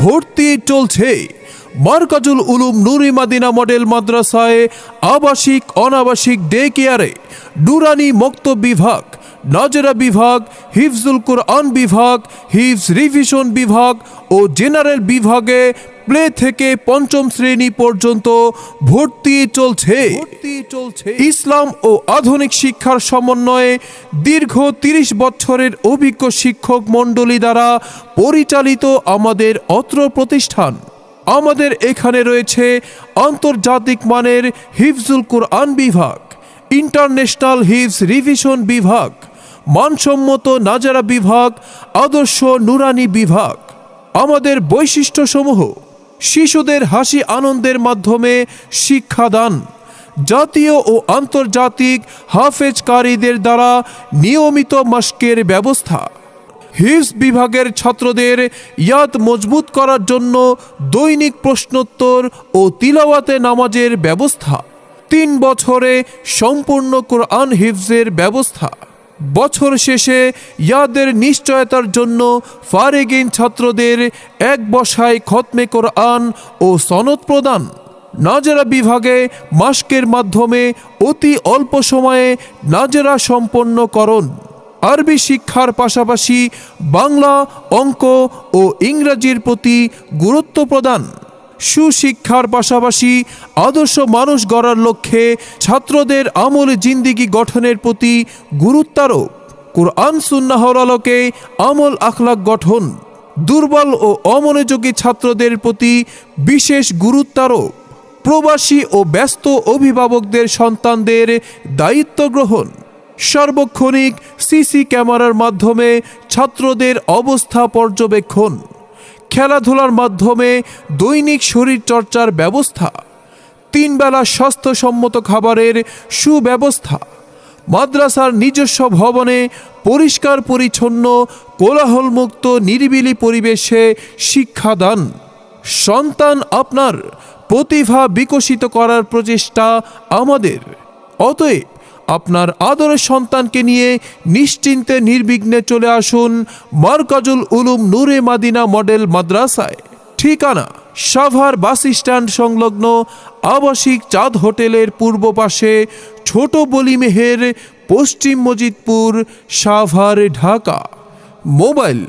ভর্তি চলছে মারকাজুল উলুম নুরি মাদিনা মডেল মাদ্রাসায় আবাসিক অনাবাসিক ডে কেয়ারে নুরানি মক্তব বিভাগ, নাজেরা বিভাগ, হিফজুল কুরআন বিভাগ, হিফজ রিভিশন বিভাগ ও জেনারেল বিভাগে প্লে থেকে পঞ্চম শ্রেণী পর্যন্ত ভর্তি চলছে। ইসলাম ও আধুনিক শিক্ষার সমন্বয়ে দীর্ঘ ৩০ বছরের অভিজ্ঞ শিক্ষক মণ্ডলী দ্বারা পরিচালিত আমাদের অত্র প্রতিষ্ঠান। আমাদের এখানে রয়েছে আন্তর্জাতিক মানের হিফজুল কুরআন বিভাগ, ইন্টারন্যাশনাল হিফজ রিভিশন বিভাগ, মানসম্মত নাজারা বিভাগ, আদর্শ নুরানি বিভাগ। আমাদের বৈশিষ্ট্যসমূহ: শিশুদের হাসি আনন্দের মাধ্যমে শিক্ষাদান, জাতীয় ও আন্তর্জাতিক হাফেজকারীদের দ্বারা নিয়মিত মাশকের ব্যবস্থা, হিফজ বিভাগের ছাত্রদের ইয়াদ মজবুত করার জন্য দৈনিক প্রশ্নোত্তর ও তিলাওয়াতে নামাজের ব্যবস্থা, ৩ বছরে সম্পূর্ণ কোরআন হিফজের ব্যবস্থা, বছর শেষে ইয়াদের নিশ্চয়তার জন্য ফারেগিন ছাত্রদের এক বসায় খতমে কোরআন ও সনদ প্রদান, নাজেরা বিভাগে মাশকের মাধ্যমে অতি অল্প সময়ে নাজেরা সম্পন্নকরণ, আরবি শিক্ষার পাশাপাশি বাংলা, অঙ্ক ও ইংরেজির প্রতি গুরুত্ব প্রদান, সুশিক্ষার পাশাপাশি আদর্শ মানুষ গড়ার লক্ষ্যে ছাত্রদের আমল জিন্দিগি গঠনের প্রতি গুরুত্বারোপ, কুরআন সুন্নাহর আলোকে আমল আখলাক গঠন, দুর্বল ও অমনোযোগী ছাত্রদের প্রতি বিশেষ গুরুত্বারোপ, প্রবাসী ও ব্যস্ত অভিভাবকদের সন্তানদের দায়িত্ব গ্রহণ, সার্বক্ষণিক সিসি ক্যামেরার মাধ্যমে ছাত্রদের অবস্থা পর্যবেক্ষণ, খেলাধুলার মাধ্যমে দৈনিক শরীরচর্চার ব্যবস্থা, 3 বেলা স্বাস্থ্যসম্মত খাবারের সুব্যবস্থা, মাদ্রাসার নিজস্ব ভবনে পরিষ্কার পরিচ্ছন্ন কোলাহলমুক্ত নিরিবিলি পরিবেশে শিক্ষাদান। সন্তান আপনার, প্রতিভা বিকশিত করার প্রচেষ্টা আমাদের। অতএব আপনার আদরের সন্তানকে নিয়ে নিশ্চিন্তে নির্বিঘ্নে চলে আসুন মারকাজুল উলুম নুরে মাদিনা মডেল মাদ্রাসায়। ঠিকানা: সাভার বাস স্ট্যান্ড সংলগ্ন আবাসিক চাঁদ হোটেলের পূর্ব পাশে, ছোট বলিমেহের, পশ্চিম মজিদপুর, সাভার, ঢাকা। মোবাইল